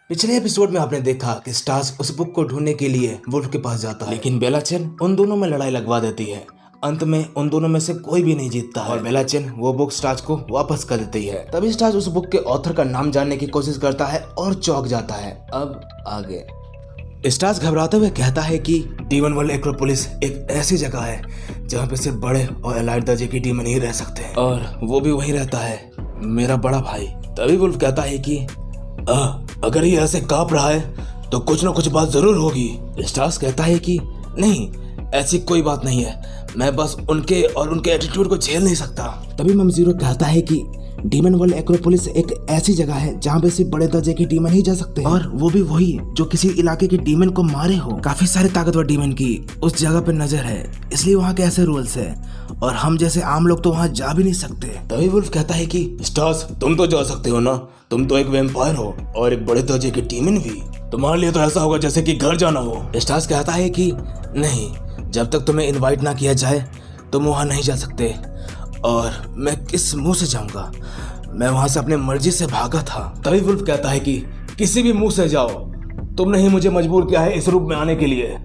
पिछले एपिसोड में आपने देखा कि स्टार्स उस बुक को ढूंढने के लिए वुल्फ के पास जाता है, लेकिन बेला चेन उन दोनों में लड़ाई लगवा देती है। अंत में उन दोनों में से कोई भी नहीं जीतता है और बेला चेन वो बुक स्टार्स को वापस कर देती है। तभी स्टार्स उस बुक के ऑथर का नाम जानने की कोशिश करता है और चौंक जाता है। अब आगे स्टार्स घबराते हुए कहता है कि डीमन वर्ल्ड एक्रोपोलिस एक ऐसी जगह है जहाँ पे सिर्फ बड़े और एलाइट दर्जे के डीमन ही रह सकते हैं, और वो भी वही रहता है, मेरा बड़ा भाई। तभी वुल्फ कहता है कि अगर ये ऐसे कांप रहा है तो कुछ ना कुछ बात जरूर होगी। स्टार्स कहता है कि नहीं, ऐसी कोई बात नहीं है, मैं बस उनके और उनके एटीट्यूड को झेल नहीं सकता। तभी ममजीरो कहता है कि डीमन वर्ल्ड एक्रोपोलिस एक ऐसी जगह है जहाँ पे सिर्फ बड़े दर्जे के डीमन ही जा सकते हैं, और वो भी वही जो किसी इलाके के डीमन को मारे हो। काफी सारे ताकतवर डीमन की उस जगह पे नजर है, इसलिए वहाँ के ऐसे रूल्स है और हम जैसे आम लोग तो वहाँ जा भी नहीं सकते। तभी वुल्फ कहता है कि स्टार्स, तुम तो जा सकते हो ना, तुम तो एक वैम्पायर हो और एक बड़े दर्जे के डीमन भी, तुम्हारे लिए तो ऐसा होगा जैसे कि घर जाना हो। स्टार्स कहता है कि नहीं, जब तक तुम्हें इनवाइट ना किया जाए तुम वहाँ नहीं जा सकते, और मैं किस मुंह से जाऊंगा, मैं वहां से अपने मर्जी से भागा था। तभी वुल्फ कहता है कि किसी भी मुंह से जाओ, तुमने ही मुझे मजबूर किया है इस रूप में आने के लिए।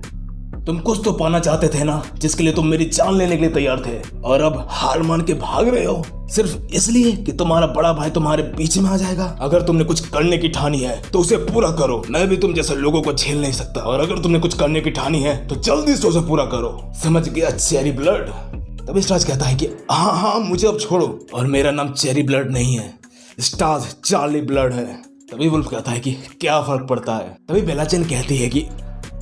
तुम कुछ तो पाना चाहते थे ना, जिसके लिए तुम मेरी जान लेने के लिए तैयार थे, और अब हार मान के भाग रहे हो सिर्फ इसलिए कि तुम्हारा बड़ा भाई तुम्हारे बीच में आ जाएगा। अगर तुमने कुछ करने की ठानी है तो उसे पूरा करो, मैं भी तुम जैसे लोगों को झेल नहीं सकता, और अगर तुमने कुछ करने की ठानी है तो जल्दी से उसे पूरा करो, समझ गया चेरी ब्लड। तभी स्टार्स कहता है कि हाँ, मुझे अब छोड़ो, और मेरा नाम चेरी ब्लड नहीं है, स्टार्स चार्ली ब्लड है। तभी वुल्फ कहता है कि क्या फर्क पड़ता है। तभी बेला चेन कहती है कि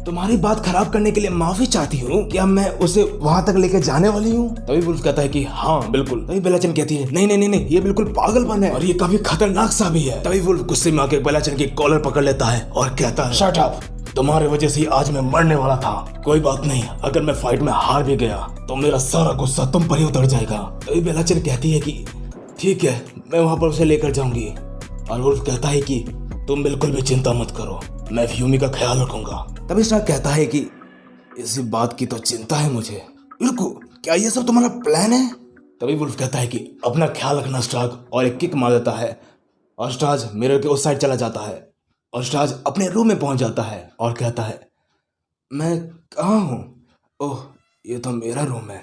तुम्हारी बात खराब करने के लिए माफी चाहती हूँ, क्या मैं उसे वहां तक लेकर जाने वाली हूँ। तभी वुल्फ कहता है कि हाँ बिल्कुल। तभी बेला चेन कहती है नहीं, ये बिल्कुल पागलपन है और ये काफी खतरनाक सा भी है। तभी वुल्फ गुस्से में आके बेला चेन की कॉलर पकड़ लेता है और कहता है शट अप, तुम्हारे वजह से आज मैं मरने वाला था। कोई बात नहीं, अगर मैं फाइट में हार भी गया तो मेरा सारा गुस्सा तुम पर ही उतर जाएगा। तभी बेला चेन कहती है कि ठीक है, मैं वहां पर उसे लेकर जाऊंगी, और वुल्फ कहता है कि तुम बिल्कुल भी चिंता मत करो, मैं फ्यूमी का ख्याल रखूंगा। तभी स्टार्क कहता है कि इसी बात की तो चिंता है मुझे। रुको, क्या ये सब तुम्हारा प्लान है? तभी वुल्फ कहता है कि अपना ख्याल रखना स्टार्क, और एक किक मार देता है और स्टार्स मिरर के उस साइड चला जाता है, और स्टार्स अपने रूम में पहुंच जाता है और कहता है मैं कहाँ हूँ? ओह, ये तो मेरा रूम है।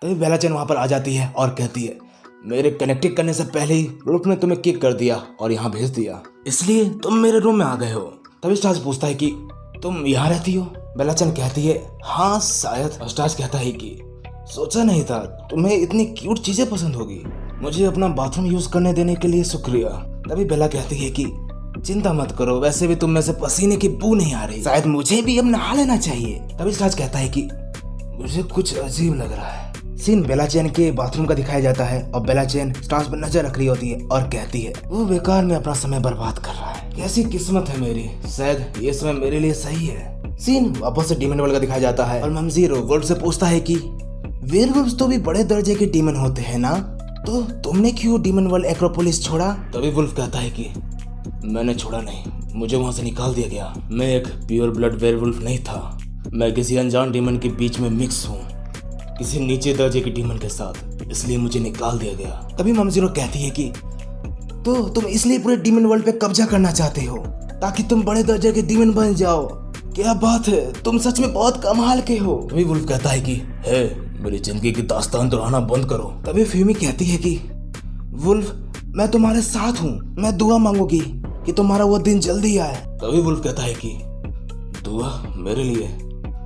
तभी बेला चेन वहां पर आ जाती है और कहती है मेरे कनेक्टिंग करने से पहले ही वुल्फ ने तुम्हें किक कर दिया और यहाँ भेज दिया, इसलिए तुम मेरे रूम में आ गए हो। तभी स्टार्स पूछता है कि तुम यहाँ रहती हो? बेला चेन कहती है हाँ शायद। और स्टार्स कहता है कि सोचा नहीं था तुम्हें इतनी क्यूट चीजें पसंद होगी, मुझे अपना बाथरूम यूज करने देने के लिए शुक्रिया। तभी बेला कहती है कि चिंता मत करो, वैसे भी तुम में से पसीने की बू नहीं आ रही, शायद मुझे भी अब नहा लेना चाहिए। तभी स्टार्स कहता है कि मुझे कुछ अजीब लग रहा है। सीन बेला चेन के बाथरूम का दिखाया जाता है और बेला चेन स्टार्स पर नजर रख रही होती है और कहती है वो बेकार में अपना समय बर्बाद कर रहा है, कैसी किस्मत है मेरी, शायद ये समय मेरे लिए सही है। सीन वापस से डीमन वर्ल्ड का दिखाया जाता है और ममजीरो वुल्फ से पूछता है कि वेयरवुल्व्स तो भी बड़े दर्जे के डीमन होते हैं ना, तो तुमने क्यों डीमन वर्ल्ड एक्रोपोलिस छोड़ा? तभी वुल्फ कहता है कि मैंने छोड़ा नहीं, मुझे वहां से निकाल दिया गया। मैं एक प्योर ब्लड वेयरवुल्फ नहीं था, मैं किसी अनजान डीमन के बीच में मिक्स हूँ, किसी नीचे दर्जे के डीमन के साथ, इसलिए मुझे निकाल दिया गया। तभी ममजीरो कहती है कि तो तुम इसलिए पूरे डीमन वर्ल्ड पे कब्जा करना चाहते हो ताकि तुम बड़े दर्जे के डीमन बन जाओ? क्या बात है, तुम सच में बहुत कमाल के हो। तभी वुल्फ कहता है कि हे, मेरी जिंदगी की दास्तान दोहराना बंद करो। तभी फ्यूमी कहती है कि वुल्फ, मैं तुम्हारे साथ हूँ, मैं दुआ मांगूंगी कि तुम्हारा वो दिन जल्दी आए। तभी वुल्फ कहता है कि दुआ मेरे लिए?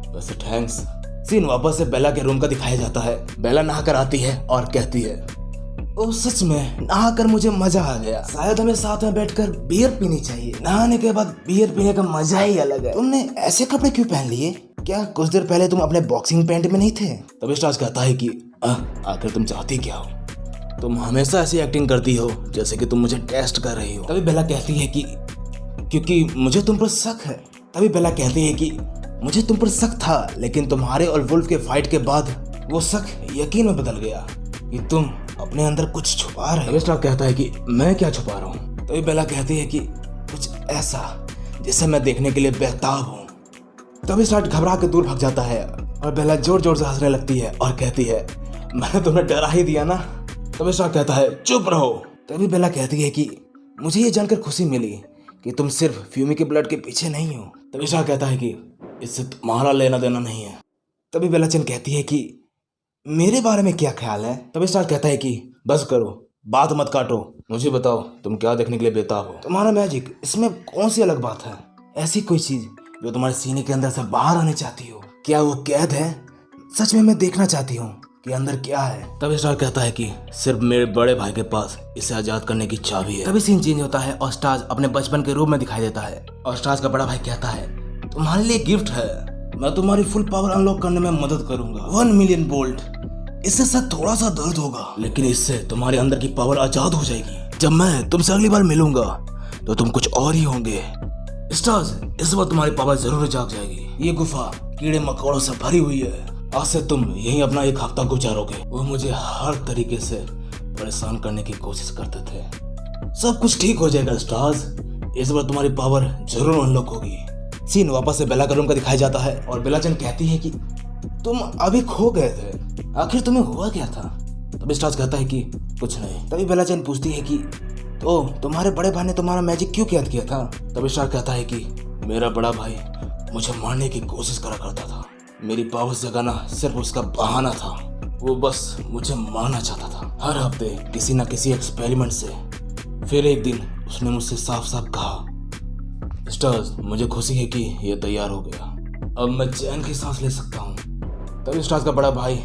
वैसे थैंक्स। सीन वापस से बेला के रूम का दिखाया जाता है। बेला नहाकर आती है और कहती है ओ सच में नहाकर मुझे मजा आ गया, शायद हमें साथ में बैठकर बियर पीनी चाहिए, नहाने के बाद बियर पीने का मजा ही अलग है। तुमने ऐसे कपड़े क्यों पहन लिए? क्या कुछ देर पहले तुम अपने बॉक्सिंग पैंट में नहीं थे? तभी स्टार्स कहता है कि आखिर तुम चाहती क्या हो? तुम हमेशा ऐसी एक्टिंग करती हो जैसे कि तुम मुझे टेस्ट कर रही हो। तभी बेला कहती है कि क्योंकि मुझे तुम पर शक है। तभी बेला कहती है कि मुझे तुम पर शक था, लेकिन तुम्हारे और वुल्फ के फाइट के बाद वो शक यकीन में बदल गया कि तुम अपने अंदर कुछ छुपा रहे हो। स्टार्क कहता है कि मैं क्या छुपा रहा हूँ? तभी बेला कहती है कि कुछ ऐसा जिसे मैं देखने के लिए बेताब हूँ। तभी स्टार्क घबरा के दूर भाग जाता है और बेला जोर जोर से हंसने लगती है और कहती है मैंने तुम्हें डरा ही दिया ना। तभी स्टार्क कहता है चुप रहो। तभी बेला कहती है कि मुझे ये जानकर खुशी मिली कि तुम सिर्फ फ्यूमी के ब्लड के पीछे नहीं हो। तभी स्टार्स कहता है कि इससे तुम्हारा लेना देना नहीं है। तभी बेला चेन कहती है कि मेरे बारे में क्या ख्याल है। तभी स्टार्स कहता है कि बस करो, बात मत काटो, मुझे बताओ तुम क्या देखने के लिए बेताब हो। तुम्हारा मैजिक, इसमें कौन सी अलग बात है? ऐसी कोई चीज जो तुम्हारे सीने के अंदर से बाहर आने चाहती हो? क्या वो कैद है? सच में मैं देखना चाहती हूँ कि अंदर क्या है। तभी स्टार कहता है कि सिर्फ मेरे बड़े भाई के पास इसे आजाद करने की चाबी है। तभी सीन चेंज होता है और स्टार्स अपने बचपन के रूप में दिखाई देता है और स्टार्स का बड़ा भाई कहता है तुम्हारे लिए गिफ्ट है, मैं तुम्हारी फुल पावर अनलॉक करने में मदद करूंगा। 1 मिलियन वोल्ट, इससे शायद थोड़ा सा दर्द होगा, लेकिन इससे तुम्हारे अंदर की पावर आजाद हो जाएगी। जब मैं तुमसे अगली बार मिलूंगा तो तुम कुछ और ही होंगे। स्टार्स, इस बार तुम्हारी पावर जरूर जाग जाएगी। ये गुफा कीड़े मकोड़ों से भरी हुई है, आज से तुम यहीं अपना 1 हफ्ता गुजारोगे। वो मुझे हर तरीके से परेशान करने की कोशिश करते थे। सब कुछ ठीक हो जाएगा स्टार्स, इस बार तुम्हारी पावर जरूर अनलॉक होगी। सीन वापस से बेला का रूम का दिखाया जाता है और बेला चेन कहती है कि तुम अभी खो गए थे, आखिर तुम्हें हुआ क्या था? तभी स्टार्स कहता है कि कुछ नहीं। तभी बेला चेन पूछती है कि तो तुम्हारे बड़े भाई ने तुम्हारा मैजिक क्यों कैद किया था? तभी स्टार्स कहता है कि मेरा बड़ा भाई मुझे मारने की कोशिश करा करता था, मेरी पावर जगाना सिर्फ उसका बहाना था, वो बस मुझे मारना चाहता था हर हफ्ते किसी न किसी एक्सपेरिमेंट से। फिर एक दिन उसने मुझसे साफ साफ कहा स्टार्स, मुझे खुशी है कि ये तैयार हो गया, अब मैं चैन की सांस ले सकता हूँ। तभी स्टार्स का बड़ा भाई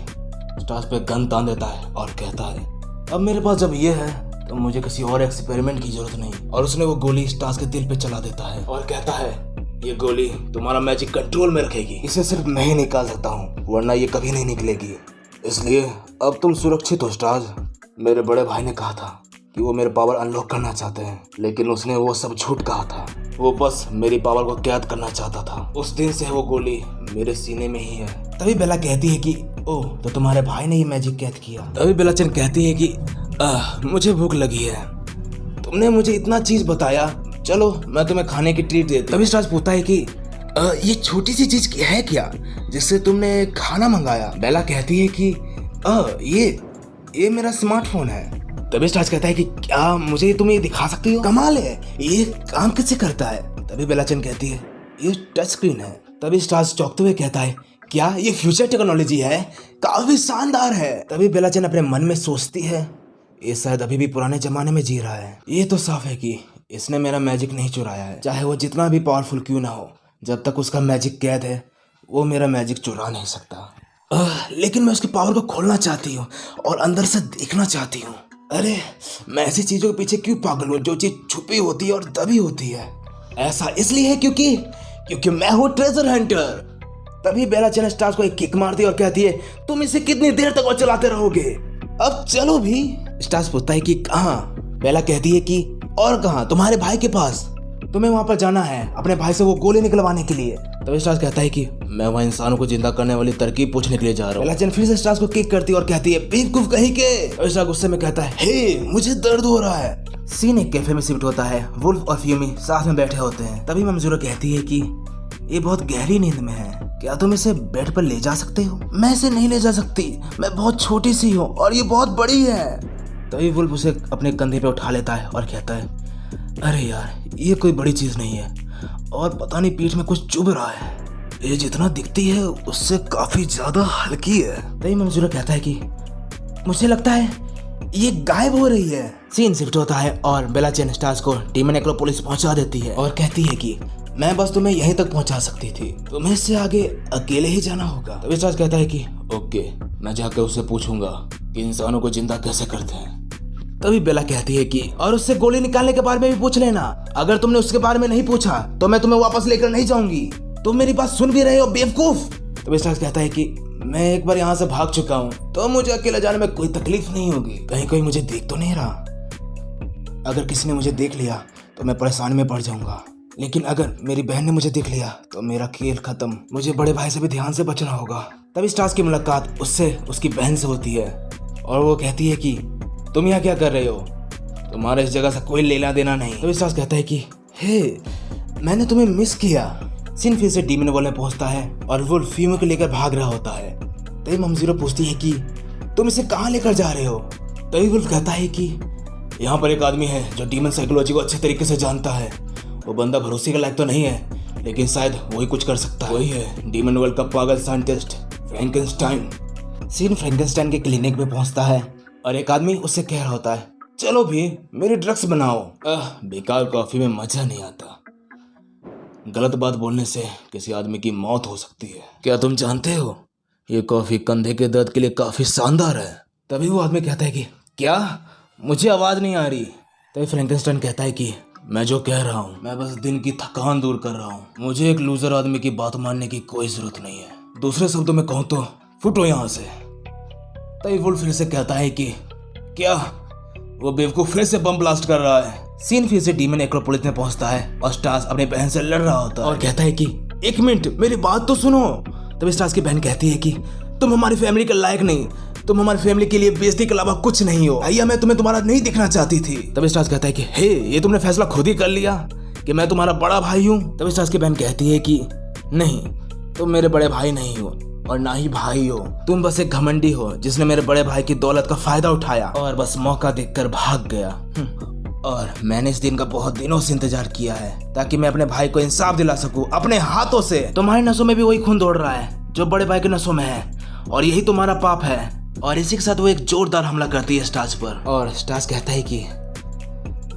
स्टार्स पे गन तान देता है और कहता है अब मेरे पास जब ये है तो मुझे किसी और एक्सपेरिमेंट की जरूरत नहीं। और उसने वो गोली स्टार्स के दिल पे चला देता है और कहता है ये गोली तुम्हारा मैजिक कंट्रोल में रखेगी, इसे सिर्फ मैं ही निकाल सकता हूँ, वरना ये कभी नहीं निकलेगी। इसलिए अब तुम सुरक्षित हो स्टार्स। मेरे बड़े भाई ने कहा था कि वो मेरे पावर अनलॉक करना चाहते हैं, लेकिन उसने वो सब झूठ कहा था, वो बस मेरी पावर को कैद करना चाहता था। उस दिन से वो गोली मेरे सीने में ही है। तभी बेला कहती है कि ओह, तो तुम्हारे भाई ने ये मैजिक कैद किया। तभी बेला चेन कहती है कि मुझे भूख लगी है, तुमने मुझे इतना चीज बताया, चलो मैं तुम्हें खाने की ट्रीट देता। तभी स्टार्स पूछता है कि ये छोटी सी चीज है क्या जिससे तुमने खाना मंगाया? बेला कहती है कि ये मेरा स्मार्टफोन है। तभी स्टार्स कहता है कि क्या मुझे तुम ये दिखा सकती हो? कमाल है, ये काम कैसे करता है? तभी बेला चेन कहती है ये टच स्क्रीन है। तभी स्टार्स चौंकते हुए कहता है क्या ये फ्यूचर टेक्नोलॉजी है? काफी शानदार है। तभी बेला चेन अपने मन में सोचती है ये शायद अभी भी पुराने जमाने में जी रहा है। ये तो साफ है कि इसने मेरा मैजिक नहीं चुराया है, चाहे वो जितना भी पावरफुल क्यों ना हो, जब तक उसका मैजिक कैद है वो मेरा मैजिक चुरा नहीं सकता। लेकिन मैं उसकी पावर को खोलना चाहती हूँ और अंदर से देखना चाहती हूँ। अरे मैं ऐसी चीजों के पीछे क्यों पागल हूँ जो चीज छुपी होती है और दबी होती है? ऐसा इसलिए है क्योंकि मैं हूँ ट्रेजर हंटर। तभी बेला चेन स्टार्स को एक किक मारती है और कहती है तुम इसे कितनी देर तक और चलाते रहोगे, अब चलो भी। स्टार्स पूछता है कि कहाँ? बेला कहती है कि और कहाँ? तुम्हारे भाई के पास, तुम्हें वहां पर जाना है अपने भाई से वो गोली निकलवाने के लिए। तभी स्टार्स कहता है कि मैं वहां इंसानों को जिंदा करने वाली तरकीब पूछने के लिए जा रहा हूँ। बेला चेन फिर से स्टार्स को किक करती है और कहती है बेवकूफ कहीं के। स्टार्स गुस्से में कहता है हे मुझे दर्द हो रहा है। सीन एक कैफे में शिफ्ट होता है, वुल्फ और फ्यूमी साथ में बैठे होते हैं। तभी मंजूरा कहती है कि ये बहुत गहरी नींद में है, क्या तुम इसे बेड पर ले जा सकते हो? मैं इसे नहीं ले जा सकती, मैं बहुत छोटी सी हूँ और ये बहुत बड़ी है। तभी वुल्फ उसे अपने कंधे पे उठा लेता है और कहता है अरे यार ये कोई बड़ी चीज नहीं है और पता नहीं पीठ में कुछ चुभ रहा है, ये जितना दिखती है उससे काफी ज्यादा हल्की है। तभी मंजूरा कहता है कि मुझे लगता है ये गायब हो रही है। सीन शिफ्ट होता है और बेला चेन स्टार्स को डीमन एक्रोपोलिस पहुंचा देती है और कहती है कि मैं बस तुम्हें यहीं तक पहुंचा सकती थी, तुम्हें इससे आगे अकेले ही जाना होगा। तभी स्टार्स कहता है कि ओके, मैं जाकर उससे पूछूंगा कि इंसानों को जिंदा कैसे करते हैं। तभी बेला कहती है कि और उससे गोली निकालने के बारे में भी पूछ लेना, अगर तुमने उसके बारे में नहीं पूछा तो मैं तुम्हें वापस लेकर नहीं जाऊंगी। तुम मेरी बात सुन भी रहे हो बेवकूफ? तभी स्टार्स कहता है कि मैं एक बार यहाँ से भाग चुका हूँ तो मुझे अकेले जाने में कोई तकलीफ नहीं होगी, कहीं कोई मुझे देख तो नहीं रहा। अगर किसी ने मुझे देख लिया तो मैं परेशानी में पड़ जाऊंगा, लेकिन अगर मेरी बहन ने मुझे देख लिया तो मेरा खेल खत्म, मुझे बड़े भाई से भी ध्यान से बचना होगा। तभी स्टार्स की मुलाकात उससे उसकी बहन से होती है और वो कहती है कि तुम यहाँ क्या कर रहे हो, तुम्हारे इस जगह से कोई लेना देना नहीं। तभी स्टार्स कहता है कि हे मैंने तुम्हें मिस किया। सीन फिर से डीमन वर्ल्ड में पहुंचता है और वो फ्यूमी को लेकर भाग रहा होता है। तभी ममजीरो पूछती है कि तुम इसे कहाँ लेकर जा रहे हो? तभी वुल्फ कहता है कि यहाँ पर एक आदमी है जो डीमन साइकोलॉजी को अच्छे तरीके से जानता है, वो बंदा भरोसे के लायक तो नहीं है, लेकिन शायद वही कुछ कर सकता है। वही है डीमन वर्ल्ड का पागल साइंटिस्ट फ्रैंकेनस्टाइन। सीन फ्रैंकेनस्टाइन के क्लिनिक में पहुंचता है और एक आदमी उससे कह रहा होता है, चलो भी मेरी ड्रग्स बनाओ। बेकार कॉफी में मजा नहीं आता। गलत बात बोलने से किसी आदमी की मौत हो सकती है। क्या तुम जानते हो ये कॉफी कंधे के दर्द के लिए काफी शानदार है। तभी वो आदमी कहता है कि क्या, मुझे आवाज नहीं आ रही। तभी फ्रैंकेनस्टाइन कहता है कि मैं जो कह रहा हूँ मैं बस दिन की थकान दूर कर रहा हूँ, मुझे एक लूजर आदमी की बात मानने की कोई जरूरत नहीं है। दूसरे शब्दों में कहूँ तो फुटो यहाँ से। तभी वुल्फ फिर से कहता है कि क्या, वो बेवकूफ फिर से बम ब्लास्ट कर रहा है। सीन फिर से डीमन एक्रोपोलिस में पहुंचता है और स्टार्स अपने बहन से लड़ रहा होता है और कहता है कि एक मिनट मेरी बात तो सुनो। तभी स्टार्स की बहन कहती है कि तुम हमारी फैमिली के लायक नहीं, तुम हमारी फैमिली के लिए बेइज्जती के अलावा कुछ नहीं हो। भैया मैं तुम्हें तुम्हारा नहीं दिखना चाहती थी। तभी स्टार्स कहता है कि हे, ये तुमने फैसला खुद ही कर लिया कि मैं तुम्हारा बड़ा भाई हूँ। तभी स्टार्स की बहन कहती है कि नहीं, तुम मेरे बड़े भाई नहीं हो और ना ही भाई हो, तुम बस एक घमंडी हो जिसने मेरे बड़े भाई की दौलत का फायदा उठाया और बस मौका देखकर भाग गया। और मैंने इस दिन का बहुत दिनों से इंतजार किया है ताकि मैं अपने भाई को इंसाफ दिला सकूं अपने हाथों से। तुम्हारी नसों में भी वही खून दौड़ रहा है जो बड़े भाई के नसों में है और यही तुम्हारा पाप है। और इसी के साथ वो एक जोरदार हमला करती है स्टार्स पर और स्टार्स कहता है कि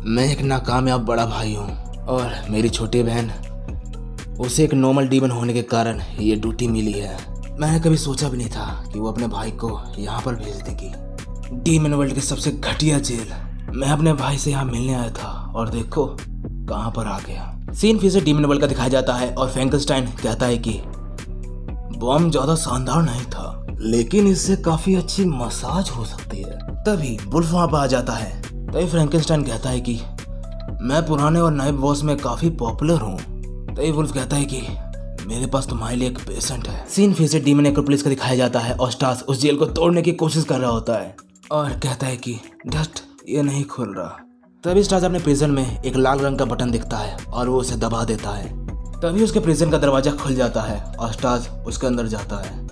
मैं एक नाकामयाब बड़ा भाई हूँ और मेरी छोटी बहन, उसे एक नॉर्मल डीमन होने के कारण ये ड्यूटी मिली है। मैंने कभी सोचा भी नहीं था कि वो अपने भाई को यहाँ पर भेज देगी। डीमन वर्ल्ड की सबसे घटिया जेल। मैं अपने भाई से यहाँ मिलने आया था और देखो कहाँ पर आ गया। सीन फिर से डीमन वर्ल्ड का दिखाया जाता है और फ्रैंकेनस्टाइन कहता है कि बॉम्ब ज्यादा शानदार नहीं था, लेकिन इससे काफी अच्छी मसाज हो सकती है। तभी वुल्फ वहाँ पर आ जाता है। तभी फ्रैंकेनस्टाइन कहता है कि मैं पुराने और नए बॉस में काफी पॉपुलर हूँ। तभी वुल्फ कहता है कि मेरे पास तुम्हारे लिए एक पेशेंट है। सीन फिर से डीमन एक्रोपोलिस का दिखाया जाता है और स्टार्स उस जेल को तोड़ने की कोशिश कर रहा होता है और कहता है कि डस्ट, ये नहीं खुल रहा। तभी स्टार्स अपने प्रिजन में एक लाल रंग का बटन दिखता है और वो उसे दबा देता है। तभी उसके प्रिजन का दरवाजा खुल जाता है और स्टार्स उसके अंदर जाता है।